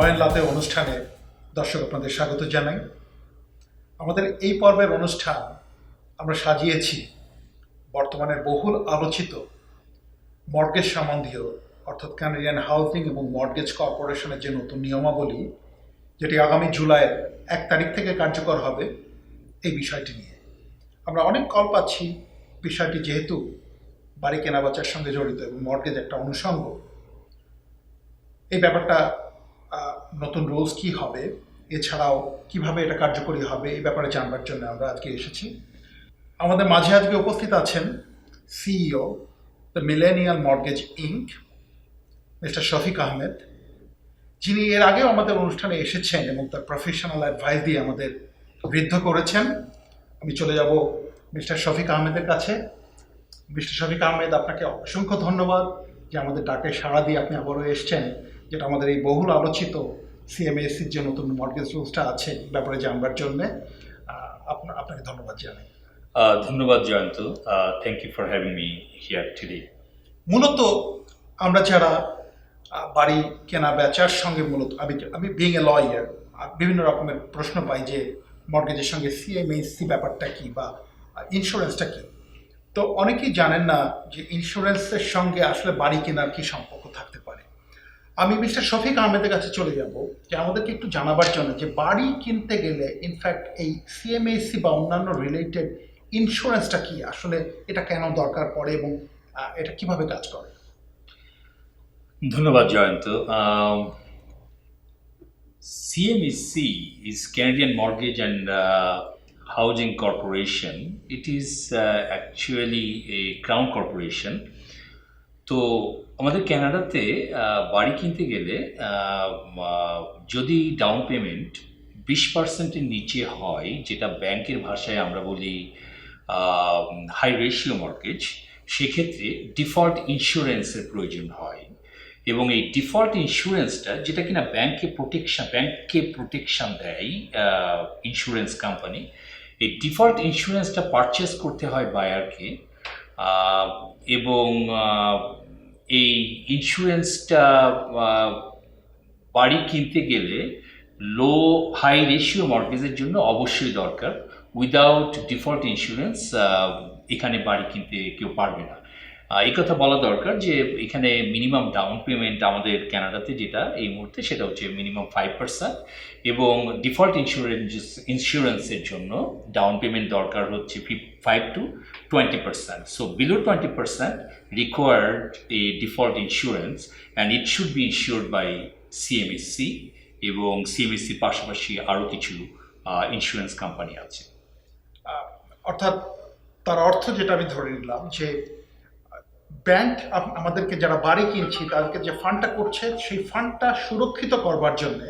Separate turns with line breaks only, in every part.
নয়ন লাতে অনুষ্ঠানে দর্শক আপনাদের স্বাগত জানাই। আমাদের এই পর্বের অনুষ্ঠান আমরা সাজিয়েছি বর্তমানের বহুল আলোচিত মর্টগেজ সম্বন্ধীয় অর্থাৎ কানাডিয়ান হাউজিং এবং মর্টগেজ কর্পোরেশনের যে নতুন নিয়মাবলী, যেটি আগামী জুলাইয়ের 1 তারিখ থেকে কার্যকর হবে, এই বিষয়টি নিয়ে আমরা অনেক কল পাচ্ছি। বিষয়টি যেহেতু বাড়ি কেনাবেচার সঙ্গে জড়িত এবং মর্টগেজ একটা অনুষঙ্গ, এই ব্যাপারটা নতুন রুলস কী হবে, এছাড়াও কিভাবে এটা কার্যকরী হবে, এই ব্যাপারে জানবার জন্য আমরা আজকে এসেছি। আমাদের মাঝে আজকে উপস্থিত আছেন CEO the millennial mortgage ink, mister Shafiq Ahmed, যিনি এর আগেও আমাদের অনুষ্ঠানে এসেছেন এবং তার প্রফেশনাল অ্যাডভাইস দিয়ে আমাদের ঋদ্ধ করেছেন। আমি চলে যাব মিস্টার শফিক আহমেদের কাছে। মিস্টার শফিক আহমেদ, আপনাকে অসংখ্য ধন্যবাদ যে আমাদের ডাকে সাড়া দিয়ে আপনি আবারও এসছেন, যেটা আমাদের এই বহুল আলোচিত সিএমএসির যে নতুন মর্টগেজ রুলসটা আছে ব্যাপারে জানবার জন্যে। আপনাকে ধন্যবাদ জানাই।
ধন্যবাদ Jayanta, thank you for having me here today.
মূলত আমরা যারা বাড়ি কেনা বেচার সঙ্গে মূলত আমি বিং এ লয়ার বিভিন্ন রকমের প্রশ্ন পাই যে মর্টগেজের সঙ্গে সিএমএসি ব্যাপারটা কি বা ইন্স্যুরেন্সটা কি। তো অনেকেই জানেন না যে ইন্স্যুরেন্সের সঙ্গে আসলে বাড়ি কেনার কি সম্পর্ক থাকতে পারে। আমি মিস্টার শফিক আহমেদের কাছে চলে যাব যে আমাদেরকে একটু জানাবার জন্য যে বাড়ি কিনতে গেলে ইনফ্যাক্ট এই সিএমএসি বা অন্যান্য রিলেটেড ইন্স্যুরেন্সটা কি, আসলে এটা কেন দরকার পড়ে এবং এটা কিভাবে কাজ করে।
ধন্যবাদ Jayanta. CMHC is Canadian Mortgage and Housing Corporation. It is actually a crown corporation. তো আমাদের কানাডাতে বাড়ি কিনতে গেলে যদি ডাউন পেমেন্ট 20%-এর নিচে হয়, যেটা ব্যাংকের ভাষায় আমরা বলি হাই রেশিও মর্টগেজ, সেক্ষেত্রে ডিফল্ট ইন্স্যুরেন্সের প্রয়োজন হয়। এবং এই ডিফল্ট ইন্স্যুরেন্সটা, যেটা কিনা ব্যাংককে প্রোটেকশন দেয় ইন্স্যুরেন্স কোম্পানি, এই ডিফল্ট ইন্স্যুরেন্সটা পারচেস করতে হয় বায়ারকে। এবং এই ইন্স্যুরেন্সটা বাড়ি কিনতে গেলে হাই রেশিও মর্টগেজের জন্য অবশ্যই দরকার। উইদাউট ডিফল্ট ইন্স্যুরেন্স এখানে বাড়ি কিনতে কেউ পারবে না। এই কথা বলা দরকার যে এখানে মিনিমাম ডাউন পেমেন্ট আমাদের কানাডাতে যেটা এই মুহূর্তে, সেটা হচ্ছে মিনিমাম 5%, এবং ডিফল্ট ইন্স্যুরেন্সের জন্য ডাউন পেমেন্ট দরকার হচ্ছে 5 to 20%. So below 20% required a default insurance and it should be insured by CMHC, এবং CMHC পাশাপাশি আরও কিছু ইন্স্যুরেন্স কোম্পানি আছে।
অর্থাৎ তার অর্থ যেটা আমি ধরে নিলাম যে ব্যাংক আমাদেরকে যারা বাড়ি কিনছি তাদেরকে যে ফান্ডটা করছে সেই ফান্ডটা সুরক্ষিত করবার জন্য,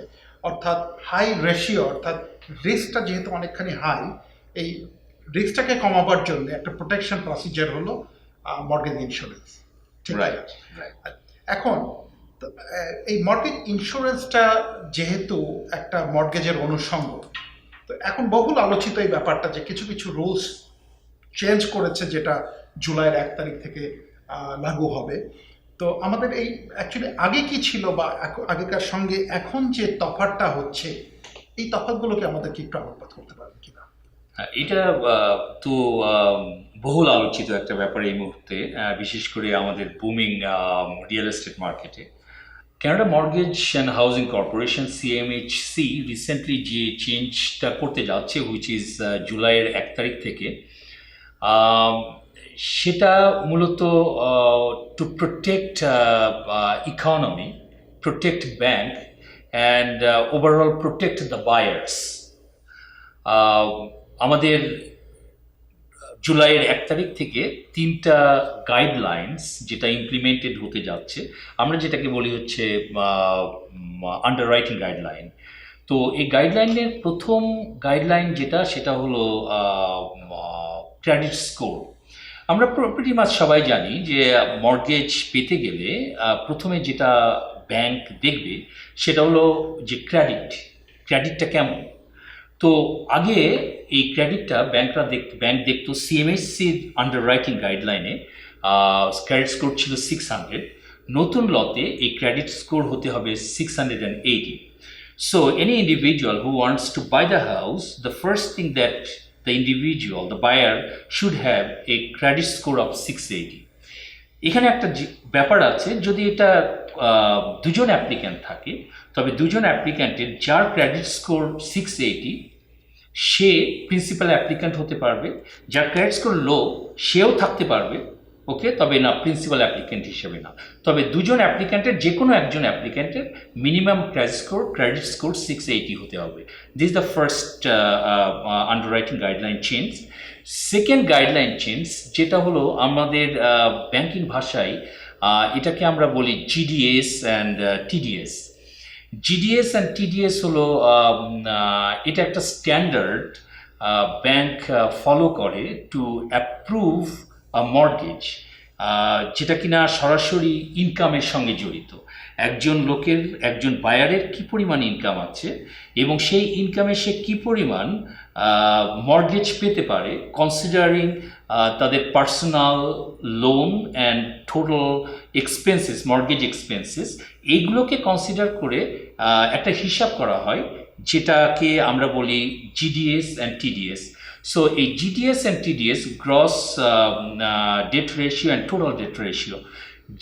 অর্থাৎ হাই রেশিও অর্থাৎ রিস্কটা যেহেতু অনেকখানি হাই, এই রিস্কটাকে কমাবার জন্য একটা প্রোটেকশন প্রসিজার হলো মর্টগেজ ইন্স্যুরেন্স। ঠিক আছে। এখন এই মর্টগেজ ইন্স্যুরেন্সটা যেহেতু একটা মর্টগেজের অনুষঙ্গ, তো এখন বহুল আলোচিত এই ব্যাপারটা যে কিছু কিছু রুলস চেঞ্জ করেছে, যেটা জুলাইয়ের 1 তারিখ থেকে লাগু হবে। তো আমাদের এই অ্যাকচুয়ালি আগে কি ছিল বা আগেকার সঙ্গে এখন যে তফাৎটা হচ্ছে, এই তফাৎগুলোকে আমাদেরকে একটু আলোকপাত করতে পারবেন কিনা?
এটা তো বহুল আলোচিত একটা ব্যাপার এই মুহূর্তে, বিশেষ করে আমাদের বুমিং রিয়েল এস্টেট মার্কেটে। Canada mortgage and housing corporation CMHC recently যে চেঞ্জটা করতে যাচ্ছে, হুইচ ইজ জুলাইয়ের 1 তারিখ থেকে, সেটা মূলত to protect economy, protect bank and overall protect the buyers. আমাদের জুলাইয়ের 1 তারিখ থেকে 3টা গাইডলাইন্স যেটা ইমপ্লিমেন্টেড হতে যাচ্ছে, আমরা যেটাকে বলি হচ্ছে আন্ডাররাইটিং গাইডলাইন। তো এই গাইডলাইনের প্রথম গাইডলাইন যেটা, সেটা হলো ক্রেডিট স্কোর। আমরা প্রিটি মাচ সবাই জানি যে মর্টগেজ পেতে গেলে প্রথমে যেটা ব্যাংক দেখবে সেটা হলো যে ক্রেডিটটা কেমন। তো আগে এই ক্রেডিটটা ব্যাংক দেখতো সিএমএসসির আন্ডাররাইটিং গাইডলাইনে ক্রেডিট স্কোর ছিল 600। নতুন লতে এই ক্রেডিট স্কোর হতে হবে 680. So any individual who wants to buy the house, the first thing that the individual, the buyer, should have a credit score of 680. এখানে একটা ব্যাপার আছে, যদি এটা দুজন অ্যাপ্লিক্যান্ট থাকে, তবে দুজন অ্যাপ্লিক্যান্টের যার ক্রেডিট স্কোর 680 সে প্রিন্সিপাল অ্যাপ্লিক্যান্ট হতে পারবে, যার ক্রেডিট স্কোর লো সেও থাকতে পারবে, ওকে, তবে না প্রিন্সিপাল অ্যাপ্লিক্যান্ট হিসেবে না। তবে দুজন অ্যাপ্লিক্যান্টের যে কোনো একজন অ্যাপ্লিক্যান্টের মিনিমাম ক্রেডিট স্কোর 680 হতে হবে। This the first underwriting guideline change. Second guideline change যেটা হলো আমাদের ব্যাংকিং ভাষায় এটাকে আমরা বলি GDS and TDS. GDS and TDS হলো এটা একটা স্ট্যান্ডার্ড ব্যাংক ফলো করে টু অ্যাপ্রুভ মর্গেজ, যেটা কিনা সরাসরি ইনকামের সঙ্গে জড়িত। একজন বায়ারের কি পরিমাণ ইনকাম আছে এবং সেই ইনকামে সে কি পরিমাণ মর্গেজ পেতে পারে, কনসিডারিং তাদের personal loan and total expenses, mortgage expenses, এইগুলোকে কনসিডার করে একটা হিসাব করা হয়, যেটাকে আমরা বলি জিডিএস অ্যান্ড টিডিএস। সো এই GDS and TDS, gross debt ratio and total debt ratio,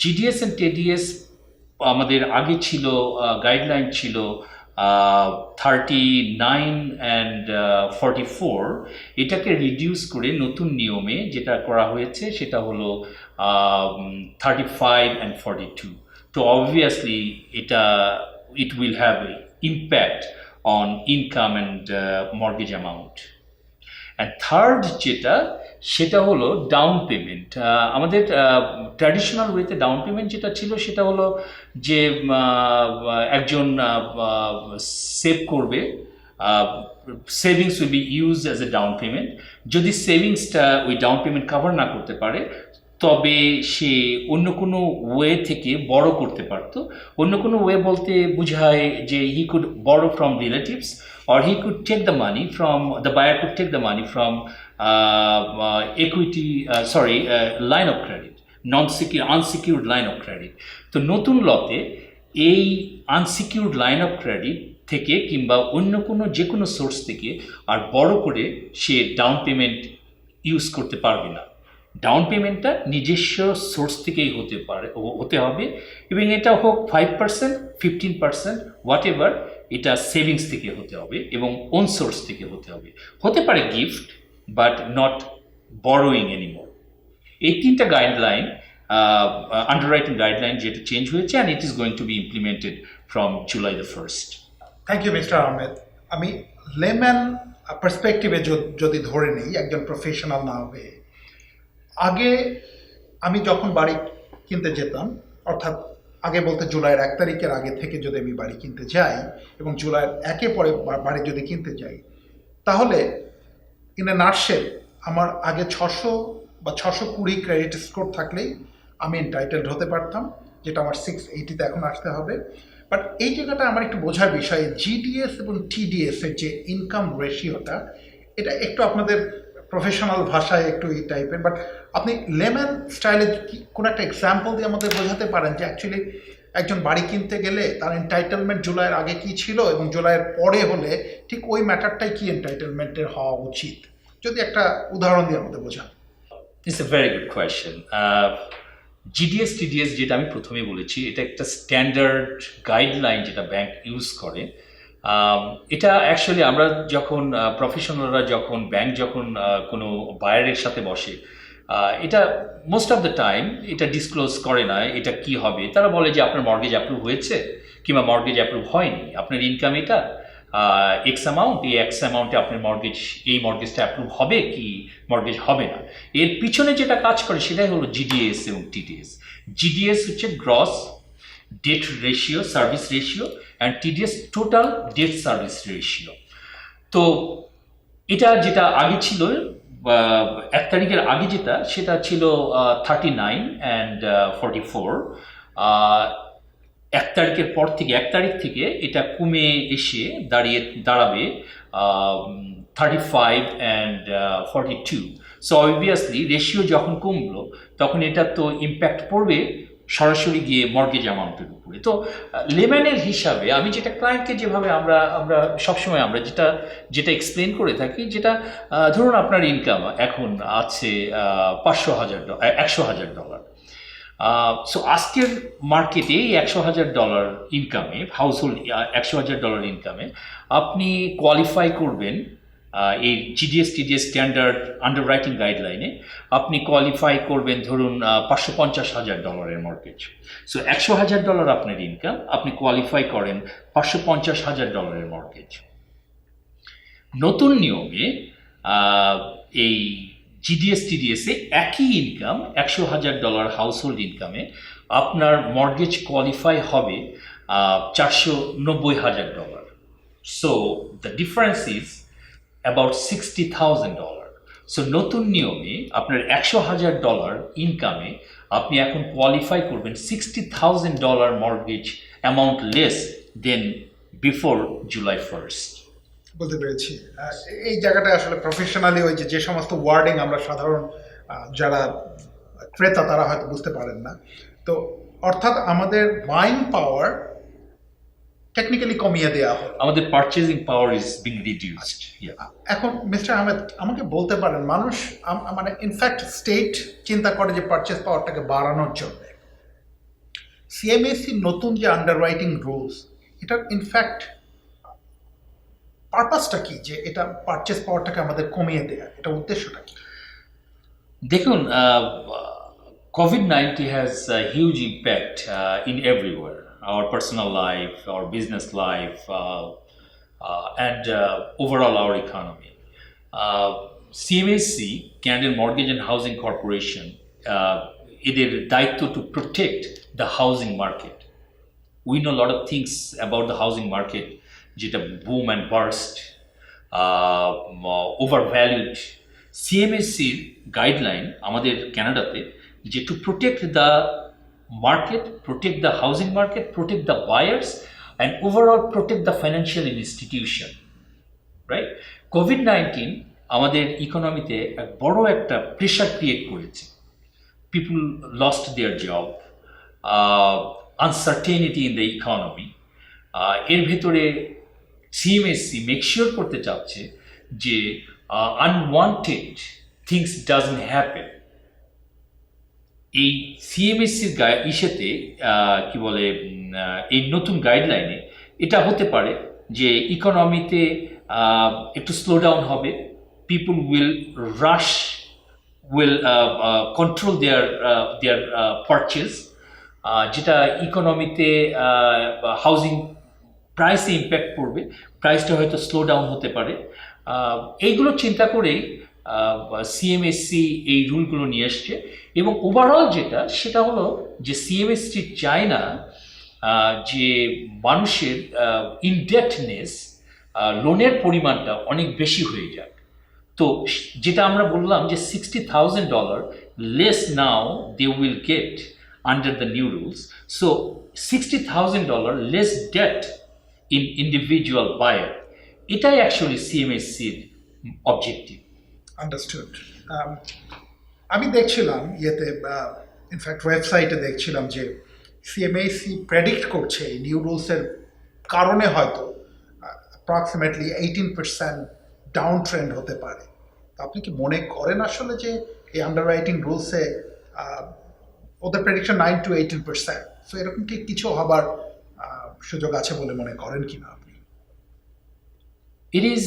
GDS and TDS আমাদের আগে ছিল গাইডলাইন ছিল 39 অ্যান্ড 44, এটাকে রিডিউস করে নতুন নিয়মে যেটা করা হয়েছে সেটা হলো 35 অ্যান্ড 42. তো obviously it will have an impact on income and mortgage amount. And third সেটা হলো ডাউন পেমেন্ট। আমাদের ট্র্যাডিশনাল ওয়েতে ডাউন পেমেন্ট যেটা ছিল সেটা হলো যে একজন সেভ করবে, savings will be use as a down payment. যদি সেভিংসটা ওই ডাউন পেমেন্ট কভার না করতে পারে তবে সে অন্য কোনো ওয়ে থেকে বড় করতে পারতো। অন্য কোনো ওয়ে বলতে বোঝায় যে হি কুড বড়ো from relatives, or he could take the money from, the buyer could take the money from line of credit, unsecured line of credit. তো নতুন লতে এই আনসিকিউরড লাইন অফ ক্রেডিট থেকে কিংবা অন্য কোনো যে কোনো সোর্স থেকে আর বড় করে সে ডাউন পেমেন্ট ইউজ করতে পারবে না। ডাউন পেমেন্টটা নিজস্ব সোর্স থেকেই হতে হবে, এবং এটা হোক 5%, 15%, হোয়াট এভার, এটা সেভিংস থেকে হতে হবে এবং ওন সোর্স থেকে হতে পারে gift, but not borrowing anymore. এই তিনটা গাইডলাইন, আন্ডাররাইটিং গাইডলাইন, যেটা চেঞ্জ হয়েছে, and it is going to be implemented from July 1st.
Thank you mister Ahmed. আমি লেম্যান পার্সপেক্টিভে যদি ধরে নিই, একজন প্রফেশনাল না হয়ে, আগে আমি যখন বাড়ি কিনতে যেতাম, অর্থাৎ আগে বলতে জুলাইয়ের 1 তারিখের আগে থেকে যদি আমি বাড়ি কিনতে যাই এবং জুলাইয়ের 1 পরে বাড়ি যদি কিনতে যাই, তাহলে ইন এ নাটশেল আমার আগে 600 বা 620 ক্রেডিট স্কোর থাকলেই আমি এন্টাইটেলড হতে পারতাম, যেটা আমার 680-তে এখন আসতে হবে। বাট এই জায়গাটা আমার একটু বোঝার বিষয়, জিডিএস এবং টিডিএস এর যে ইনকাম রেশিওটা, এটা একটু আপনাদের প্রফেশনাল ভাষায় একটু এই টাইপের, বাট আপনি লেম্যান স্টাইলে কোনো একটা এক্সাম্পল দিয়ে আমাদের বোঝাতে পারেন যে অ্যাকচুয়ালি একজন বাড়ি কিনতে গেলে তার এন্টাইটেলমেন্ট জুলাইয়ের আগে কী ছিল এবং জুলাইয়ের পরে হলে ঠিক ওই ম্যাটারটাই কি এন্টাইটেলমেন্টের হওয়া উচিত, যদি একটা উদাহরণ দিয়ে আমাদের বোঝান।
It's a very good question. GDS TDS যেটা আমি প্রথমে বলেছি, এটা একটা স্ট্যান্ডার্ড গাইডলাইন যেটা ব্যাংক ইউজ করে। এটা অ্যাকচুয়ালি আমরা যখন প্রফেশনালরা ব্যাংক যখন কোনো বায়ারের সাথে বসে, এটা মোস্ট অফ দ্য টাইম এটা ডিসক্লোজ করে না এটা কি হবে। তারা বলে যে আপনার মর্গেজ অ্যাপ্রুভ হয়েছে কিংবা মর্গেজ অ্যাপ্রুভ হয়নি, আপনার ইনকাম এটা এক্স অ্যামাউন্ট, এই এক্স অ্যামাউন্টে আপনার মর্গেজটা অ্যাপ্রুভ হবে কি মর্গেজ হবে না। এর পিছনে যেটা কাজ করে সেটাই হলো জিডিএস এবং টিডিএস। জিডিএস হচ্ছে gross debt ratio, service ratio, and TDS total debt service ratio. তো এটা যেটা আগে ছিল 1 তারিখের আগে সেটা ছিল 39 অ্যান্ড 44। 1 তারিখ থেকে এটা কমে এসে দাঁড়াবে 35 অ্যান্ড 42। সো অবভিয়াসলি রেশিও যখন কমলো তখন এটা তো ইম্প্যাক্ট পড়বে সরাসরি গিয়ে মর্গেজ অ্যামাউন্টের উপরে। তো লেম্যানের হিসাবে আমি যেটা ক্লায়েন্টকে যেভাবে আমরা আমরা সবসময় আমরা যেটা যেটা এক্সপ্লেন করে থাকি, যেটা ধরুন আপনার ইনকাম এখন আছে $100,000। সো আজকের মার্কেটে এই $100,000 ইনকামে, হাউসহোল্ড $100,000 ইনকামে আপনি কোয়ালিফাই করবেন এই জিডিএস স্ট্যান্ডার্ড আন্ডাররাইটিং গাইডলাইনে আপনি কোয়ালিফাই করবেন ধরুন $550,000 মর্গেজ। সো $100,000 আপনার ইনকাম, আপনি কোয়ালিফাই করেন $550,000 মর্গেজ। নতুন নিয়মে এই জিডিএস-টিডিএসে একই ইনকাম $100,000 হাউসহোল্ড ইনকামে আপনার মর্গেজ কোয়ালিফাই হবে $490,000। So the difference is about $60,000। So নতুন নিয়মে আপনার $100,000 ইনকামে আপনি এখন কোয়ালিফাই করবেন $60,000 mortgage amount less than before July 1st।
বলতে পেরেছি। এই জায়গাটায় আসলে প্রফেশনালি ওই যে সমস্ত ওয়ার্ডিং আমরা সাধারণ যারা ক্রেতা তারা হয়তো বুঝতে পারেন না। তো অর্থাৎ আমাদের বাইং পাওয়ার টেকনিক্যালি কমিয়ে দেওয়া হলো,
আমাদের purchasing power is being reduced.
এখন মিস্টার আহমেদ আমাকে বলতে পারেন, মানুষ মানে ইনফ্যাক্ট স্টেট চিন্তা করে যে পারচেজ পাওয়ারটাকে বাড়ানোর জন্য সিএমএসি নতুন যে আন্ডাররাইটিং রুলস, এটার ইনফ্যাক্ট পারপাসটা কি, যে এটা পারচেজ পাওয়ারটাকে আমাদের কমিয়ে দেয়া, এটা উদ্দেশ্যটা কি?
দেখুন, COVID-19 has a huge impact in everywhere, our personal life, our business life, and overall our economy. CMHC, Canadian Mortgage and Housing Corporation, এদের দায়িত্ব to protect the housing market. We know a lot of things about the housing market, যেটা boom and burst, overvalued. CMHCর guideline আমাদের কানাডাতে যে to protect the market, protect the housing market, protect the buyers and overall protect the financial institution, right? কোভিড-19 আমাদের ইকোনমিতে এক বড় একটা প্রেশার ক্রিয়েট করেছে। People lost their job, uncertainty in the economy. এর ভেতরে সিএমএসসি মেকশিওর করতে চাচ্ছে যে আনওয়ান্টেড থিংস ডাজন্ট হ্যাপেন। এই সিএমএসসির ইসেতে কি বলে, এই নতুন গাইডলাইনে এটা হতে পারে যে ইকোনমিতে একটু স্লো ডাউন হবে, people will rush, will control their purchase, যেটা ইকোনমিতে হাউজিং প্রাইসে ইম্প্যাক্ট পড়বে, প্রাইসটা হয়তো স্লো ডাউন হতে পারে। এইগুলো চিন্তা করেই সিএমএসসি এই রুলগুলো নিয়ে এসছে। এবং ওভারঅল যেটা সেটা হলো যে সিএমএসসি চায় না যে মানুষের ইনডেটনেস, লোনের পরিমাণটা অনেক বেশি হয়ে যাক। তো যেটা আমরা বললাম যে $60,000 less now they will get under the new rules. So $60,000 less debt in individual buyer, এটাই অ্যাকচুয়ালি সিএমএসসির অবজেক্টিভ।
আন্ডারস্টুড। আমি দেখছিলাম ইয়েতে, ইনফ্যাক্ট ওয়েবসাইটে দেখছিলাম যে সিএমএসি প্রেডিক্ট করছে এই নিউ রুলসের কারণে হয়তো অ্যাপ্রক্সিমেটলি 18% ডাউন ট্রেন্ড হতে পারে। আপনি কি মনে করেন আসলে যে এই আন্ডাররাইটিং রুলসে ওদের প্রেডিকশন 9 to 18%, সো এরকম কি কিছু হবার সুযোগ আছে বলে মনে করেন কিনা আপনি?
It is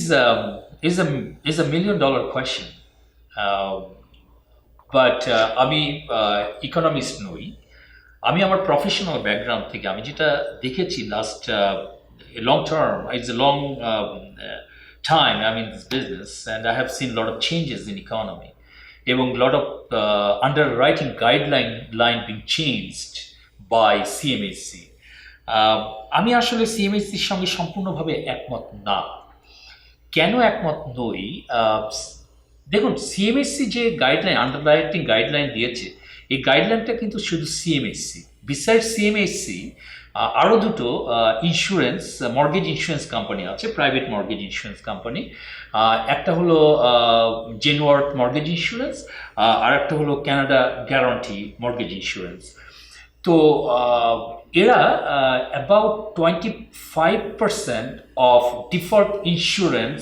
a $1 million question, but আমি ইকোনমিস্ট নই। আমি আমার প্রফেশনাল ব্যাকগ্রাউন্ড থেকে আমি যেটা দেখেছি last long term, it's a long time I'm in this business, and I have seen a lot of changes in economy, এবং lot of underwriting guideline being changed by CMHC. আমি আসলে সিএমএসসির সঙ্গে সম্পূর্ণভাবে একমত না। কেন একমত নই? দেখুন, সিএমএসসি যে গাইডলাইন, আন্ডাররাইটিং গাইডলাইন দিয়েছে, এই গাইডলাইনটা কিন্তু শুধু সিএমএসসি, বিসাইড সিএমএসসি আরও দুটো ইন্স্যুরেন্স, মর্গেজ ইন্স্যুরেন্স কোম্পানি আছে, প্রাইভেট মর্গেজ ইন্স্যুরেন্স কোম্পানি। একটা হলো জেনওয়ার্থ মর্গেজ ইন্স্যুরেন্স, আর একটা হলো ক্যানাডা গ্যারান্টি মর্গেজ ইন্স্যুরেন্স। তো এরা about 25% of default insurance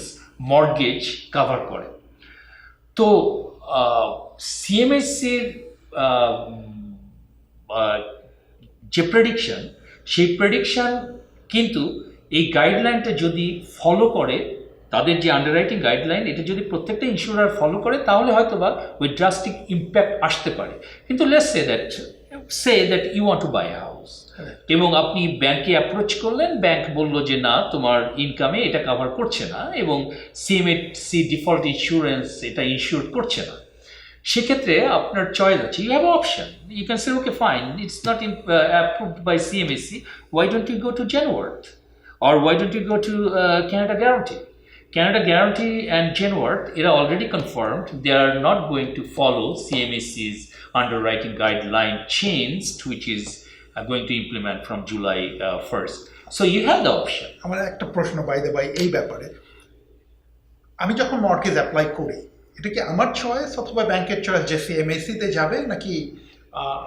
mortgage cover করে। তো সিএমএসসির যে প্রেডিকশন, সেই প্রেডিকশন কিন্তু এই গাইডলাইনটা যদি ফলো করে, তাদের যে আন্ডাররাইটিং গাইডলাইন, এটা যদি প্রত্যেকটা ইন্স্যুরার ফলো করে, তাহলে হয়তো বা ওই ড্রাস্টিক ইম্প্যাক্ট আসতে পারে। কিন্তু let's say that you want to buy a house, এবং আপনি ব্যাংকে অ্যাপ্রোচ করলেন, ব্যাংক বললো যে না, তোমার ইনকামে এটা কাভার করছে না, এবং সিএমএসসি ডিফল্ট ইন্স্যুরেন্স এটা ইনস্যুর করছে না। সেক্ষেত্রে আপনার চয়েস আছে, you have option, you can say okay fine, it's not approved by CMSC, why don't you go to Genworth, or why don't you go to Canada Guarantee? Canada Guarantee and Genworth, they are already confirmed they are not going to follow CMSC's underwriting guideline changed, which is going to implement from July 1st. So you have the option.
আমার একটা প্রশ্ন বাইদে ভাই এই ব্যাপারে, আমি যখন mortgage apply করি, এটা কি আমার চয়েস অথবা ব্যাংকের চয়েস যে সিএমএসসি তে যাবে, নাকি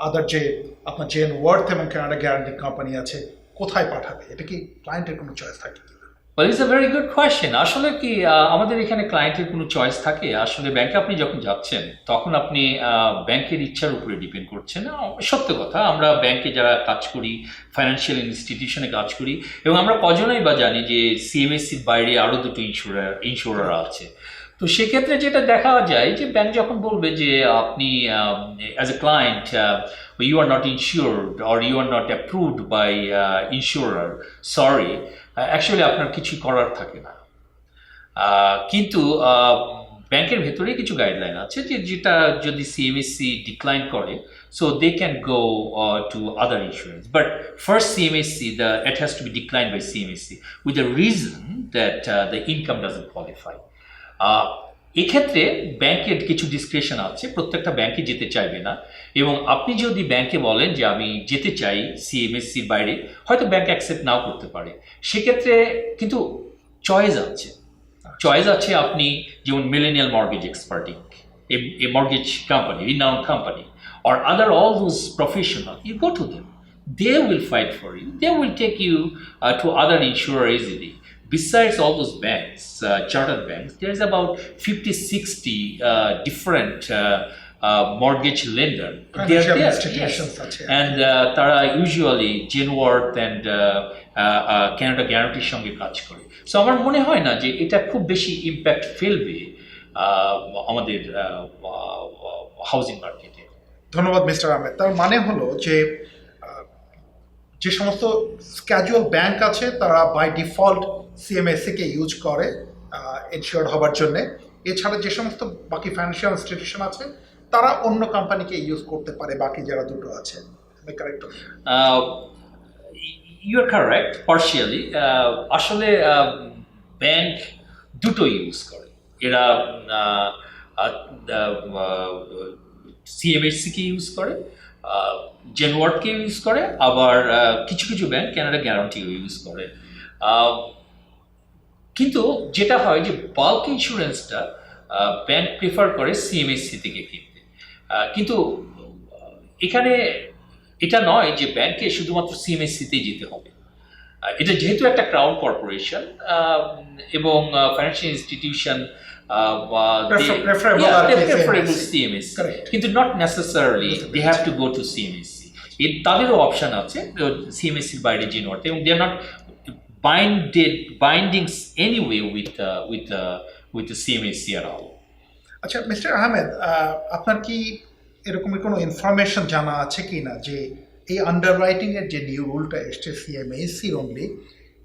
আদার যে আপনার জেনওয়ার্থ এবং কানাডা গ্যারান্টি কোম্পানি আছে কোথায় পাঠাবে? এটা কি ক্লায়েন্টের কোনো চয়েস থাকে কিনা?
Well, it's a very good question. আসলে কি আমাদের এখানে ক্লায়েন্টের কোনো চয়েস থাকে? আসলে ব্যাংকে আপনি যখন যাচ্ছেন, তখন আপনি ব্যাংকের ইচ্ছার উপরে ডিপেন্ড করছেন। সত্য কথা, আমরা ব্যাংকে যারা কাজ করি, ফাইন্যান্সিয়াল ইনস্টিটিউশনে কাজ করি, এবং আমরা কজনই বা জানি যে সিএমএসসির বাইরে আরও দুটো ইন্স্যুরার আছে। তো সেক্ষেত্রে যেটা দেখা যায় যে ব্যাংক যখন বলবে যে আপনি as a client you are not insured or you are not approved by insurer, sorry, actually আপনার কিছু করার থাকে না। কিন্তু ব্যাংকের ভেতরেই কিছু গাইডলাইন আছে যেটা যদি সিএমএসসি ডিক্লাইন করে, so they can go to other insurance. But first CMSC, it has to be declined by CMSC with the reason that the income doesn't qualify. এক্ষেত্রে ব্যাংকের কিছু ডিসক্রিপশন আছে, প্রত্যেকটা ব্যাংকে যেতে চাইবে না, এবং আপনি যদি ব্যাংকে বলেন যে আমি যেতে চাই সিএমএসসির বাইরে, হয়তো ব্যাংক অ্যাকসেপ্ট নাও করতে পারে। সেক্ষেত্রে কিন্তু চয়েস আছে, আপনি যেমন millennial mortgage experting, a mortgage company, renowned company, or all those professional, you go to them, they will fight for you, they will take you to other insurer easily. Besides all those banks, chartered banks, there's about 50-60 different mortgage lender. They are there, yes. And তারা usually Genworth and Canada Guarantee সঙ্গে কাজ করে। So আমার মনে হয় না যে এটা খুব বেশি ইম্প্যাক্ট ফেলবে আমাদের হাউজিং মার্কেটে।
ধন্যবাদ মিস্টার আহমেদ। তার মানে হলো যে সমস্ত ক্যাজুয়াল ব্যাংক আছে তারা বাই ডিফল্ট সিএমএসসি কে ইউজ করে ইনশিওর্ড হবার জন্য, এছাড়া যে সমস্ত বাকি ফাইন্যান্সিয়াল ইনস্টিটিউশন আছে তারা অন্য কোম্পানিকে ইউজ করতে পারে, বাকি যারা দুটো আছে। Correct?
You are correct partially. আসলে ব্যাংক দুটো ইউজ করে, এরা সিএমএসসিকে ইউজ করে, জেনওয়ার্থকে ইউজ করে, আবার কিছু কিছু ব্যাংক কানাডা গ্যারান্টিও ইউজ করে। কিন্তু যেটা হয় যে বাল্ক ইন্স্যুরেন্সটা ব্যাংক প্রেফার করে সিএমএসসি থেকে কিনতে। কিন্তু এখানে এটা নয় যে ব্যাংকে শুধুমাত্র সিএমএসসিতেই যেতে হবে। এটা যেহেতু একটা ক্রাউন কর্পোরেশন এবং ফাইন্যান্সিয়াল ইনস্টিটিউশন, preferable CMSC, কিন্তু not necessarily they have to go to CMSC. তাদেরও অপশন আছে সিএমএসসির বাইরে জেনওয়ার্থ, এবং they are not bindings anyway with the CMSC at all.
আচ্ছা মিস্টার আহমেদ, আপনার কি এরকম কোনো ইনফরমেশন জানা আছে কি না যে এই আন্ডাররাইটিং এর যে নিউ রুলটা এসছে সিএমএসসি অনলি,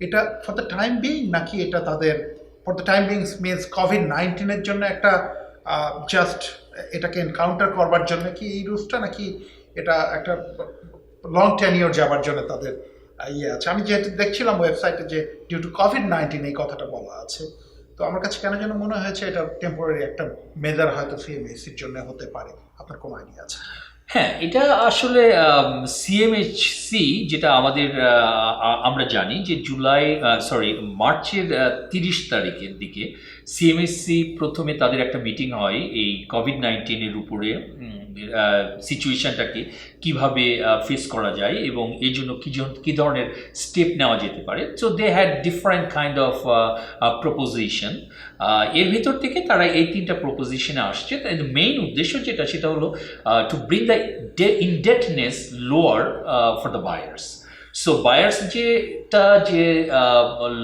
এটা ফর দ্য টাইম বিং, নাকি এটা তাদের for the time being means COVID-19 জন্য একটা জাস্ট এটাকে এনকাউন্টার করবার জন্য কি এই রুলসটা, নাকি এটা একটা লং টেনিওর যাবার জন্য তাদের ইয়ে আছে? আমি যেহেতু দেখছিলাম ওয়েবসাইটে যে ডিউ টু কোভিড-19 এই কথাটা বলা আছে, তো আমার কাছে কেন যেন মনে হয়েছে এটা টেম্পোরারি একটা মেজার হয়তো সিএমএসির জন্য হতে পারে। আপনার কোনো আইডিয়া আছে?
হ্যাঁ, এটা আসলে সিএমএইচসি যেটা আমাদের আমরা জানি যে মার্চের 30 তারিখের দিকে সিএমএইচসি প্রথমে তাদের একটা মিটিং হয় এই কোভিড-19 এর উপরে সিচুয়েশনটাকে কিভাবে ফেস করা যায় এবং এর জন্য কি ধরনের স্টেপ নেওয়া যেতে পারে। So they had different kind of proposition. এর ভিতর থেকে তারা এই 3টা প্রপোজিশনে আসছে। মেইন উদ্দেশ্য যেটা সেটা হলো to bring the indebtedness lower for the buyers. So buyers যে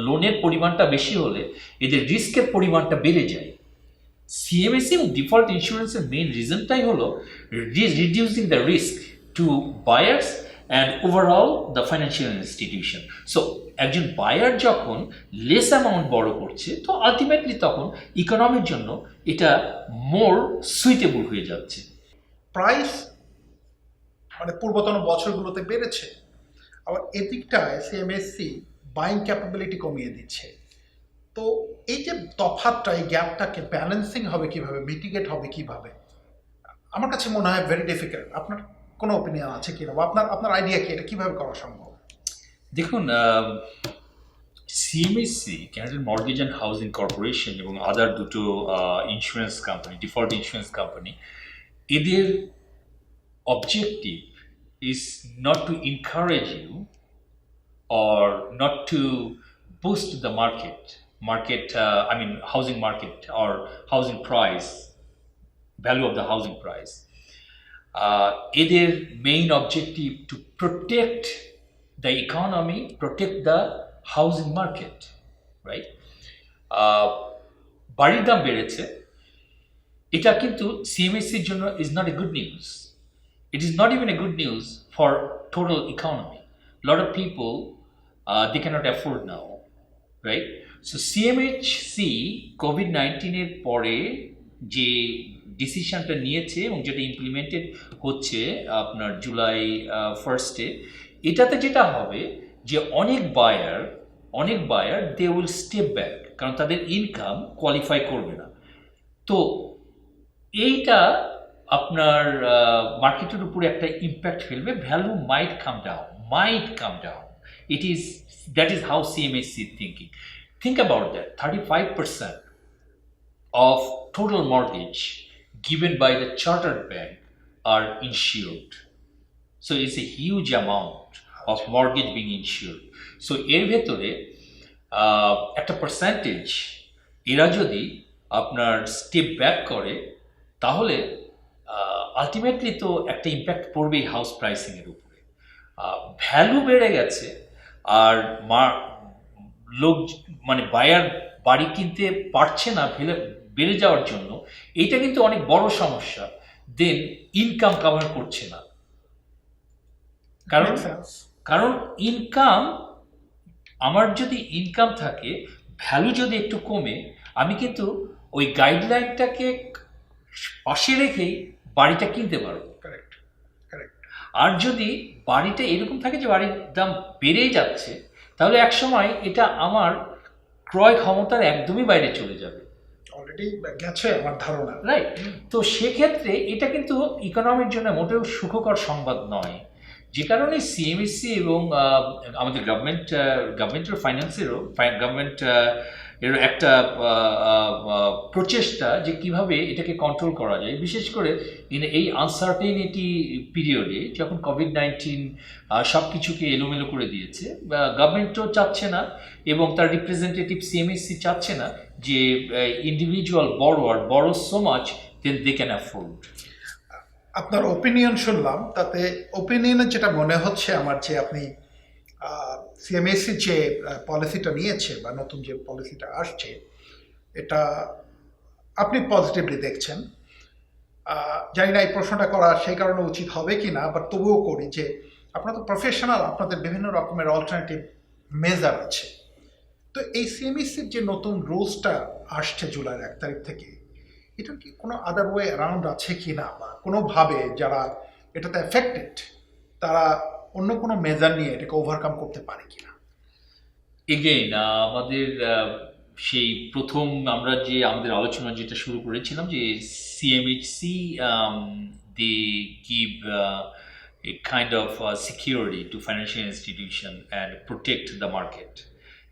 লোনের পরিমাণটা বেশি হলে এদের রিস্কের পরিমাণটা বেড়ে যায়। সিএমএসি এবং ডিফল্ট ইন্স্যুরেন্সের মেইন রিজনটাই হলো reducing the risk two buyers and overall the financial institution. So একজন বায়ার যখন লেস অ্যামাউন্ট বড় করছে তো আলটিমেটলি তখন ইকোনমির জন্য এটা মোর সুইটেবল হয়ে যাচ্ছে।
প্রাইস মানে পূর্বতন বছরগুলোতে বেড়েছে, আবার এদিকটায় সিএমএসসি বাইং ক্যাপাবিলিটি কমিয়ে দিচ্ছে। তো এই যে তফাৎটা, এই গ্যাপটাকে ব্যালেন্সিং হবে কিভাবে, মিটিগেট হবে কিভাবে, আমার কাছে মনে হয় ভেরি ডিফিকাল্ট। আপনার কোনো ওপিনিয়ন আছে কিনা, বা আপনার আইডিয়া কি এটা কিভাবে করা সম্ভব?
দেখুন, CMSC Canadian mortgage and housing corporation এবং আদার দুটো insurance company, default insurance company, এদের objective is not to encourage you or not to boost the housing market or housing price, value of the housing price. Either main objective to protect the economy, protect the housing market, right? বাড়ির দাম বেড়েছে, এটা কিন্তু সিএমএসসির জন্য is not a good news. It is not even a good news for total economy. A lot of people, they cannot afford now, right? So CMHC COVID-19 এর পরে যে ডিসিশনটা নিয়েছে এবং যেটা ইমপ্লিমেন্টেড হচ্ছে আপনার জুলাই 1 এটাতে যেটা হবে যে অনেক buyer they will step back, কারণ তাদের ইনকাম কোয়ালিফাই করবে না। তো এইটা আপনার মার্কেটের উপরে একটা ইম্প্যাক্ট ফেলবে, value might come down. That is how CMSC thinking. Think about that. 35% of total mortgage given by the chartered bank are insured. So it's a huge amount of mortgage being insured. So এর ভেতরে একটা percentage এরা যদি আপনার step back করে তাহলে ultimately তো একটা ইম্প্যাক্ট পড়বেই হাউস প্রাইসিংয়ের উপরে। ভ্যালু বেড়ে গেছে আর লোক মানে বায়ার বাড়ি কিনতে পারছে না বেড়ে যাওয়ার জন্য, এইটা কিন্তু অনেক বড় সমস্যা। দেন ইনকাম কভার করছে না, কারণ ইনকাম, আমার যদি ইনকাম থাকে, ভ্যালু যদি একটু কমে, আমি কিন্তু ওই গাইডলাইনটাকে পাশে রেখেই বাড়িটা কিনতে পারবো। আর যদি বাড়িটা এরকম থাকে যে বাড়ির দাম বেড়েই যাচ্ছে, তাহলে এক সময় এটা আমার ক্রয় ক্ষমতার একদমই বাইরে চলে যাবে,
অলরেডি গেছে আমার ধারণা,
রাইট? তো সেক্ষেত্রে এটা কিন্তু ইকোনমির জন্য মোটেও সুখকর সংবাদ নয়। যে কারণে সিএমএসসি এবং আমাদের গভর্নমেন্টের এর একটা প্রচেষ্টা যে কিভাবে এটাকে কন্ট্রোল করা যায়, বিশেষ করে এই আনসার্টেনিটি পিরিয়ডে যখন কোভিড-19 সব কিছুকে এলোমেলো করে দিয়েছে, গভর্নমেন্টও চাচ্ছে না এবং তার রিপ্রেজেন্টেটিভ সিএমএসসি চাচ্ছে না যে ইন্ডিভিজুয়াল বড় so much then they can afford.
আপনার ওপিনিয়ন শুনলাম, তাতে ওপিনিয়নে যেটা মনে হচ্ছে আমার, যে আপনি সিএমএসসি যে পলিসিটা নিয়েছে বা নতুন যে পলিসিটা আসছে, এটা আপনি পজিটিভলি দেখছেন। জানি না এই প্রশ্নটা করা সেই কারণে উচিত হবে কি না, বাট তবুও করি যে আপনারা তো প্রফেশনাল, আপনাদের বিভিন্ন রকমের অল্টারনেটিভ মেজার আছে। তো এই সিএমএসসির যে নতুন রুলসটা আসছে জুলাই 1 তারিখ থেকে, এটার কি কোনো আদার ওয়ে অ্যারাউন্ড আছে কি না, বা কোনোভাবে যারা এটাতে এফেক্টেড তারা অন্য কোনো মেজার নিয়ে এটাকে ওভারকাম করতে পারে কিনা?
এগেইন আমাদের সেই প্রথম আমরা যে আমাদের আলোচনা যেটা শুরু করেছিলাম যে সিএমএইচসি they give a kind of security to financial institution and protect the market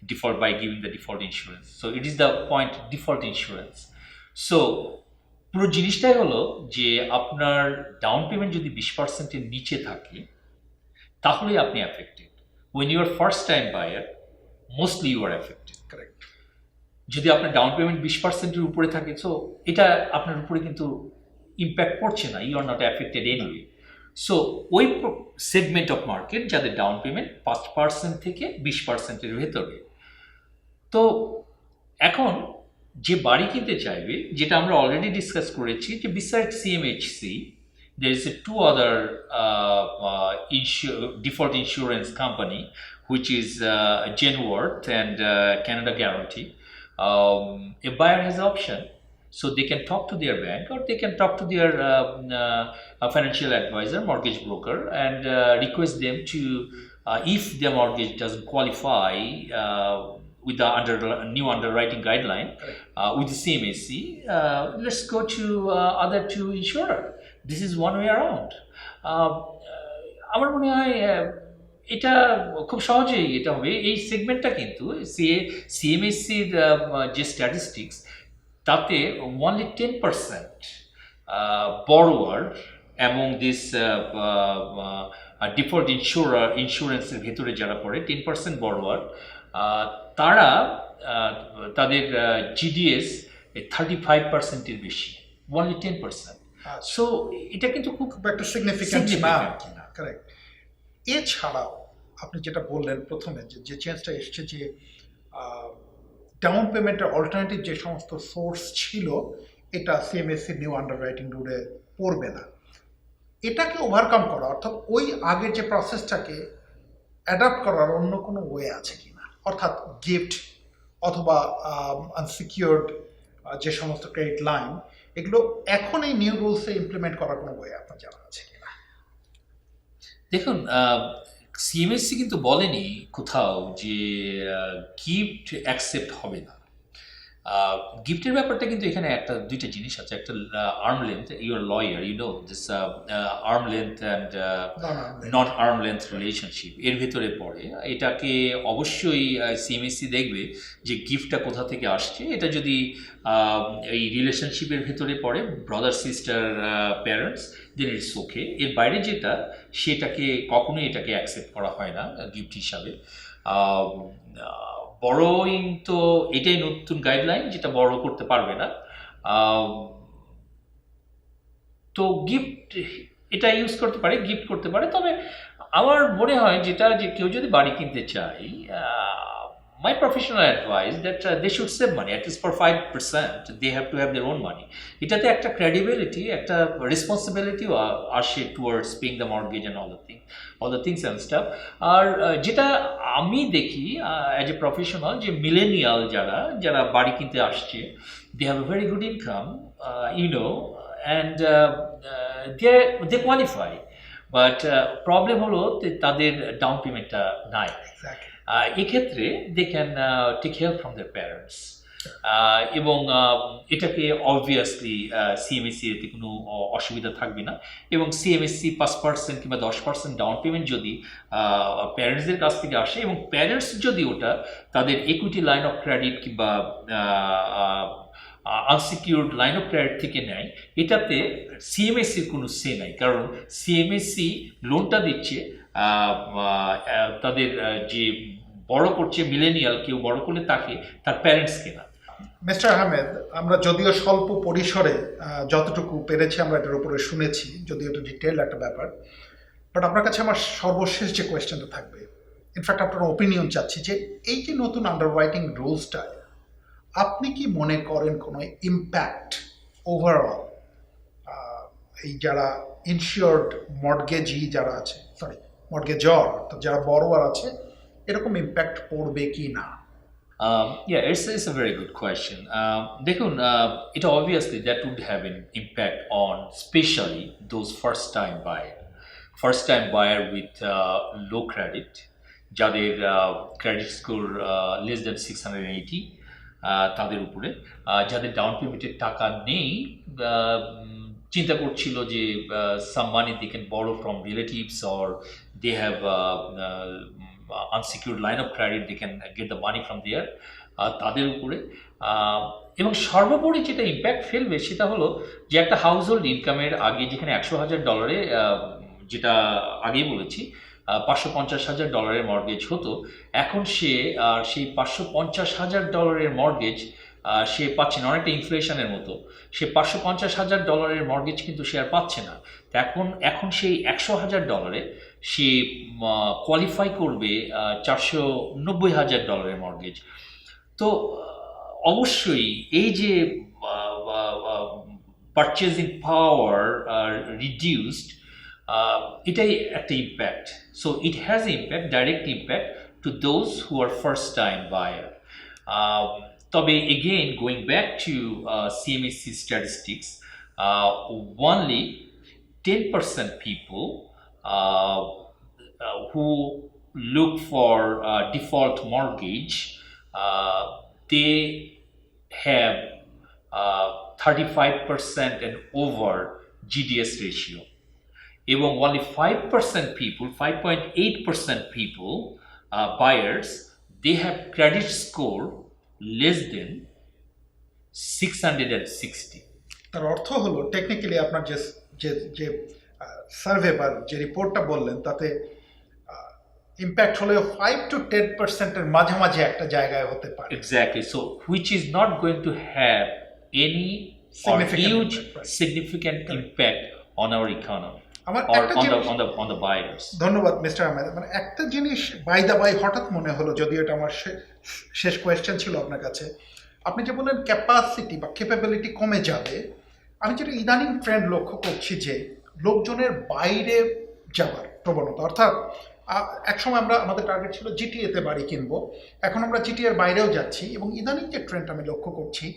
default by giving the default insurance. So it is the point default insurance. So পুরো জিনিসটাই হলো যে আপনার ডাউন পেমেন্ট যদি 20%-এর নিচে থাকে তাহলে আপনি affected. when you are first time buyer mostly you are affected.
Correct.
যদি আপনার ডাউন পেমেন্ট 20%-এর উপরে থাকে সো এটা আপনার উপরে কিন্তু ইম্প্যাক্ট পড়ছে না, you are not affected anyway. So ওই সেগমেন্ট অফ মার্কেট যাদের ডাউন পেমেন্ট 5% থেকে 20%-এর ভেতরে, তো এখন যে বাড়ি কিনতে চাইবে, যেটা আমরা অলরেডি ডিসকাস করেছি যে beside সিএমএইচসি there is a two other default insurance company which is Genworth and Canada Guarantee. A buyer has option, so they can talk to their bank or they can talk to their financial advisor, mortgage broker, and request them to, if their mortgage doesn't qualify with the new underwriting guideline with the CMHC, let's go to other two insurer. This is one way around. আমার মনে হয় এটা খুব সহজেই এটা হবে। এই সেগমেন্টটা কিন্তু সিএমএসসির যে স্ট্যাটিস্টিক্স তাতে only 10% borrower among this default ইন্স্যুরেন্সের ভেতরে যারা পড়ে 10% borrower, তারা তাদের জিডিএস 35%-এর বেশি, only 10%. সো এটা কিন্তু খুব
একটা সিগনিফিক্যান্ট না। কারেক্ট। এছাড়াও আপনি যেটা বললেন প্রথমে যে চেঞ্জটা এসছে যে ডাউন পেমেন্টের অল্টারনেটিভ যে সমস্ত সোর্স ছিল এটা সিএমএসসি নিউ আন্ডাররাইটিং রুলে পড়বে না। এটাকে ওভারকাম করা, অর্থাৎ ওই আগের যে প্রসেসটাকে অ্যাডাপ্ট করার অন্য কোনো ওয়ে আছে কিনা, অর্থাৎ গিফট অথবা আনসিকিউরড যে সমস্ত ক্রেডিট লাইন, এগুলো এখন এই নিউ রুলসে ইমপ্লিমেন্ট করার কোনো ওয়ে আপনার জানা আছে কিনা?
দেখুন, সিএমএসসি কিন্তু বলেনি কোথাও যে গিফট অ্যাকসেপ্ট হবে না। গিফটের ব্যাপারটা কিন্তু এখানে দুইটা জিনিস আছে, একটা arm length, your lawyer, you know this arm length and non arm length relationship এর ভেতরে পড়ে। এটাকে অবশ্যই সিএমএসসি দেখবে যে গিফটটা কোথা থেকে আসছে। এটা যদি এই রিলেশনশিপের ভেতরে পড়ে, brother sister parents, then it's okay. এর বাইরে যেটা, সেটাকে কখনোই এটাকে অ্যাকসেপ্ট করা হয় না গিফট হিসাবে। বড়োইং তো এটাই নতুন গাইডলাইন, যেটা বড় করতে পারবে না। তো গিফট এটা ইউজ করতে পারে, গিফট করতে পারে। তবে আমার মনে হয় যেটা, যে কেউ যদি বাড়ি কিনতে চায়, my professional advice that they should save money at least for 5%. They have to have their own money. এটাতে একটা credibility, একটা responsibility আসে towards paying the mortgage and all the things and stuff. আর যেটা আমি দেখি as a professional, যে millennial যারা বাড়ি কিনতে আসছে, they have a very good income, and they qualify. But problem হলো তাদের ডাউন পেমেন্টটা নাই। এক্ষেত্রে they can take help from their parents, এবং এটাকে অবভিয়াসলি সিএমএসসি এতে কোনো অসুবিধা থাকবে না। এবং সিএমএসসি 5% কিংবা 10% ডাউন পেমেন্ট যদি প্যারেন্টসদের কাছ থেকে আসে, এবং প্যারেন্টস যদি ওটা তাদের ইকুইটি লাইন অফ ক্রেডিট কিংবা আনসিকিউরড লাইন অফ ক্রেডিট থেকে নেয়, এটাতে সিএমএসসির কোনো সে নাই। কারণ সিএমএসসি লোনটা দিচ্ছে তাদের যে বড় করছে মিলেনিয়াল, কেউ বড় করলে তাকে তার প্যারেন্টসকে না।
মিস্টার আহমেদ, আমরা যদিও স্বল্প পরিসরে যতটুকু পেরেছি আমরা এটার উপরে শুনেছি, যদিও এটা ডিটেইল একটা ব্যাপার, বাট আপনার কাছে আমার সর্বশেষ যে কোয়েশ্চেনটা থাকবে, ইনফ্যাক্ট আপনার ওপিনিয়ন চাচ্ছি যে এই যে নতুন আন্ডাররাইটিং রুলসটা, আপনি কি মনে করেন কোনো ইম্প্যাক্ট ওভারঅল এই যারা ইনশিওরড মর্টগেজি যারা আছে, মর্টগেজর অর্থাৎ যারা বড়োয়ার আছে, এরকম ইম্প্যাক্ট পড়বে কি না?
Yeah, it's a very good question. দেখুন, এটা obviously that would have an impact on especially those first time buyer with low credit, যাদের ক্রেডিট স্কোর less than 680, তাদের উপরে, যাদের ডাউন পেমেন্টের টাকা নেই, চিন্তা করছিল যে some money they can borrow from relatives or they have unsecured line of credit, they can get the money from there, তাদের উপরে। এবং সর্বোপরি যেটা ইম্প্যাক্ট ফেলবে সেটা হলো যে একটা হাউস হোল্ড ইনকামের আগে যেখানে $100,000 যেটা আগেই বলেছি $550,000 মর্গেজ হতো, এখন সে সেই $550,000 মর্গেজ সে পাচ্ছে না। অনেকটা ইনফ্লেশনের মতো, সে $550,000 মর্গেজ কিন্তু সে আর পাচ্ছে না। তো এখন সেই $100,000 সে কোয়ালিফাই করবে $490,000 মর্গেজ। তো অবশ্যই এই যে পারচেজিং পাওয়ার রিডিউসড, এটাই একটা impact. So it has impact, direct impact to those who are first time buyer. তবে again going back to CMSC statistics, only 10% people who look for default mortgage, they have 35% and over GDS ratio. এবং only 5.8% people, buyers, they have credit score less than 660.
তার অর্থ হলো technically আপনার যে যে যে survey বা যে রিপোর্টটা বললেন তাতে ইম্প্যাক্ট হলে 5 to 10%-এর মাঝামাঝি একটা জায়গায় হতে পারে।
Exactly. So which is not going to have any or
Significant
huge
impact, right.
significant impact on our economy
আমার
or
একটা জিনিস,
on the buyers.
ধন্যবাদ মিস্টার আহমেদ। মানে একটা জিনিস বাই দা বাই হঠাৎ মনে হলো, যদিও এটা আমার শেষ কোয়েশ্চেন ছিল আপনার কাছে। আপনি যে বললেন ক্যাপাসিটি বা ক্যাপাবিলিটি কমে যাবে, আমি যেটা ইদানিং ট্রেন্ড লক্ষ্য করছি যে লোকজনের বাইরে যাওয়ার প্রবণতা, অর্থাৎ একসময় আমরা আমাদের টার্গেট ছিল জিটিএতে বাড়ি কিনবো, এখন আমরা জিটিএর বাইরেও যাচ্ছি। এবং ইদানিং যে ট্রেন্ড আমি লক্ষ্য করছি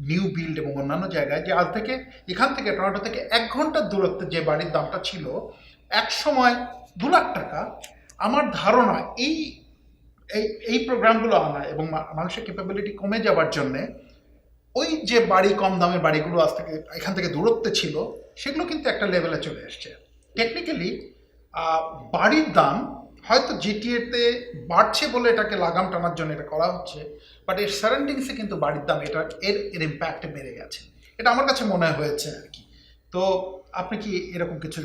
নিউ বিল্ড এবং অন্যান্য জায়গায়, যে আজ থেকে এখান থেকে টরন্টো থেকে 1 ঘন্টার দূরত্বে যে বাড়ির দামটা ছিল এক সময় 2 লাখ টাকা, আমার ধারণা এই এই প্রোগ্রামগুলো আনা এবং মানুষের ক্যাপাবিলিটি কমে যাওয়ার জন্যে ওই যে বাড়ি, কম দামের বাড়িগুলো আজ থেকে এখান থেকে দূরত্বে ছিল, সেগুলো কিন্তু একটা লেভেলে চলে এসছে। টেকনিক্যালি বাড়ির দাম হয়তো জিটিএতে বাড়ছে বলে এটাকে লাগাম টানার জন্য এটা করা হচ্ছে, বাট এর সারাউন্ডিংসে কিন্তু বাড়ির দাম এর ইম্প্যাক্টে বেড়ে গেছে, এটা আমার কাছে মনে হয়েছে আর কি। তো আপনি কি এরকম কিছু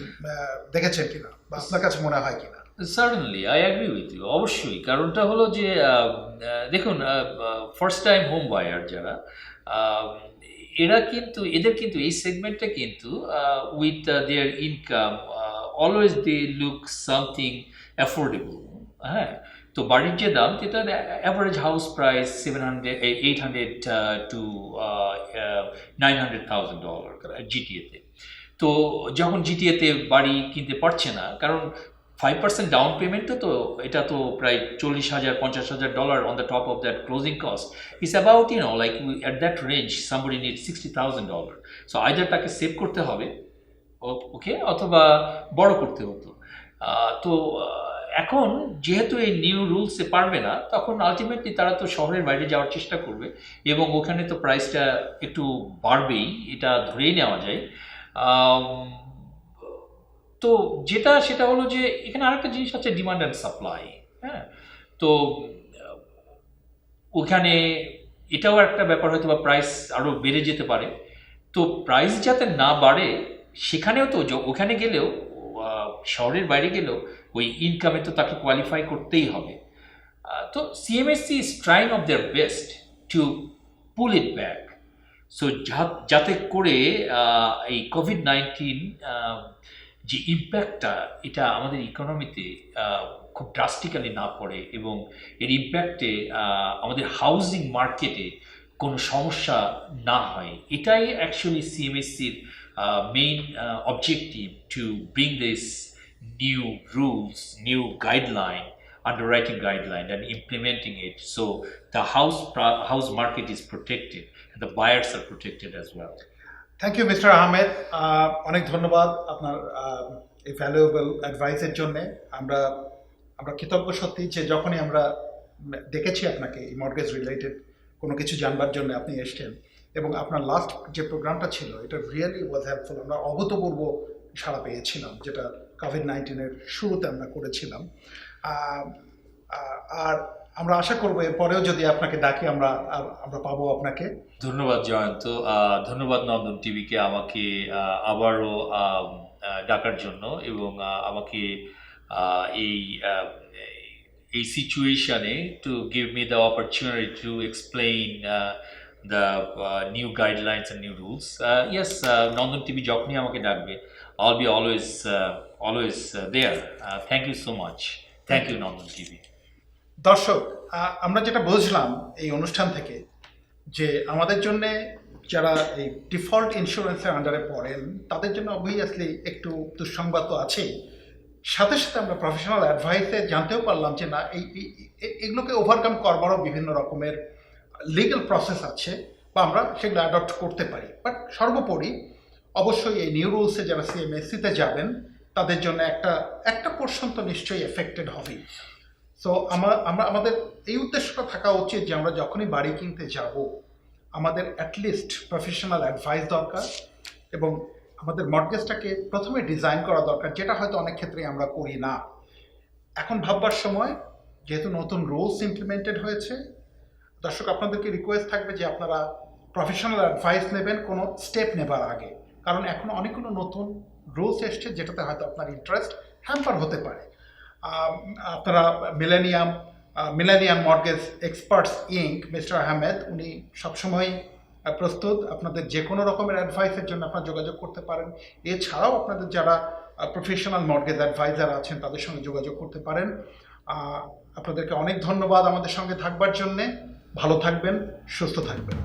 দেখেছেন কিনা বা আপনার কাছে মনে হয় কিনা?
Certainly, I agree with you. অবশ্যই, কারণটা হলো যে দেখুন, ফার্স্ট টাইম হোম বায়ার যারা, এদের কিন্তু এই সেগমেন্টটা কিন্তু with their income always they look something affordable. হ্যাঁ, তো বাড়ির যে দাম, যেটা অ্যাভারেজ হাউস প্রাইস $800 to $900,000 জিটিএতে। তো যখন জিটিএতে বাড়ি কিনতে পারছে না, কারণ 5% ডাউন পেমেন্টও তো, এটা তো প্রায় $40,000-50,000 on the top of that closing cost. It's about, like at that range somebody needs $60,000. So either তাকে সেভ করতে হবে, ওকে, অথবা বড় করতে হতো। তো এখন যেহেতু এই নিউ রুলসে পারবে না, তখন আলটিমেটলি তারা তো শহরের বাইরে যাওয়ার চেষ্টা করবে এবং ওখানে তো প্রাইসটা একটু বাড়বেই, এটা ধরেই নেওয়া যায়। তো সেটা হলো যে এখানে আরেকটা জিনিস আছে, ডিমান্ড অ্যান্ড সাপ্লাই। হ্যাঁ, তো ওখানে এটাও একটা ব্যাপার, হয়তো বা প্রাইস আরও বেড়ে যেতে পারে। তো প্রাইস যাতে না বাড়ে, সেখানেও তো ওখানে গেলেও, শহরের বাইরে গেলেও ওই ইনকামে তো তাকে কোয়ালিফাই করতেই হবে। তো CMSC is trying of their best to pull it back, so যাতে করে এই কোভিড-19 যে ইম্প্যাক্টটা, এটা আমাদের ইকোনমিতে খুব ড্রাস্টিক্যালি না পড়ে এবং এর ইম্প্যাক্টে আমাদের হাউজিং মার্কেটে কোনো সমস্যা না হয়। এটাই অ্যাকচুয়ালি সিএমএসসির main objective, to bring this new rules, new guideline, underwriting guideline, and implementing it so the house market is protected and the buyers are protected as well.
Thank you mister Ahmed, অনেক ধন্যবাদ আপনার এই valuable অ্যাডভাইসের জন্যে। আমরা কৃতজ্ঞ সত্যি যে যখনই আমরা ডেকেছি আপনাকে এই মর্গেজ রিলেটেড কোনো কিছু জানবার জন্য আপনি এসছেন। এবং আপনার লাস্ট যে প্রোগ্রামটা ছিল এটা রিয়েলি ওয়াজ হেল্পফুল। আমরা অভূতপূর্ব সাড়া পেয়েছিলাম, যেটা কোভিড-19 শুরুতে আমরা করেছিলাম। আর আমরা আশা করবো এরপরেও যদি আপনাকে ডাকি আমরা পাবো আপনাকে।
ধন্যবাদ জয়ন্ত, ধন্যবাদ নন্দন টিভিকে আমাকে আবারও ডাকার জন্য এবং আমাকে এই এই সিচুয়েশনে to give me the opportunity to explain the new guidelines and new rules. Yes, Nandon TV যখনই আমাকে ডাকবে, I'll be always there. Thank you so much. Thank you, Nandon TV.
দর্শক, আমরা যেটা বুঝলাম এই অনুষ্ঠান থেকে যে আমাদের জন্যে যারা এই ডিফল্ট ইন্স্যুরেন্সের আন্ডারে পড়েন তাদের জন্য অবভিয়াসলি একটু দুঃসংবাদ তো আছেই, সাথে সাথে আমরা প্রফেশনাল অ্যাডভাইসে জানতেও পারলাম যে না এগুলোকে ওভারকাম করবারও বিভিন্ন রকমের লিগ্যাল প্রসেস আছে বা আমরা সেগুলো অ্যাডপ্ট করতে পারি। বাট সর্বোপরি অবশ্যই এই নিউ রুলসে যারা সিএমএসসিতে যাবেন তাদের জন্য একটা পোর্শন তো নিশ্চয়ই এফেক্টেড হবেই। সো আমাদের এই উদ্দেশ্যটা থাকা উচিত যে আমরা যখনই বাড়ি কিনতে যাব আমাদের অ্যাটলিস্ট প্রফেশনাল অ্যাডভাইস দরকার এবং আমাদের মর্টগেজটাকে প্রথমে ডিজাইন করা দরকার, যেটা হয়তো অনেক ক্ষেত্রেই আমরা করি না। এখন ভাববার সময়, যেহেতু নতুন রুলস ইমপ্লিমেন্টেড হয়েছে, দর্শক আপনাদেরকে রিকোয়েস্ট থাকবে যে আপনারা প্রফেশনাল অ্যাডভাইস নেবেন কোনো স্টেপ নেবার আগে, কারণ এখন অনেকগুলো নতুন রুলস এসছে যেটাতে হয়তো আপনার ইন্টারেস্ট হ্যাম্পার হতে পারে। আপনারা millennium mortgage experts ink mister Ahmed উনি সবসময় প্রস্তুত আপনাদের যে কোনো রকমের অ্যাডভাইসের জন্য আপনারা যোগাযোগ করতে পারেন। এছাড়াও আপনাদের যারা প্রফেশনাল মর্টগেজ অ্যাডভাইজার আছেন তাদের সঙ্গে যোগাযোগ করতে পারেন। আপনাদেরকে অনেক ধন্যবাদ আমাদের সঙ্গে থাকবার জন্যে। ভালো থাকবেন, সুস্থ থাকবেন।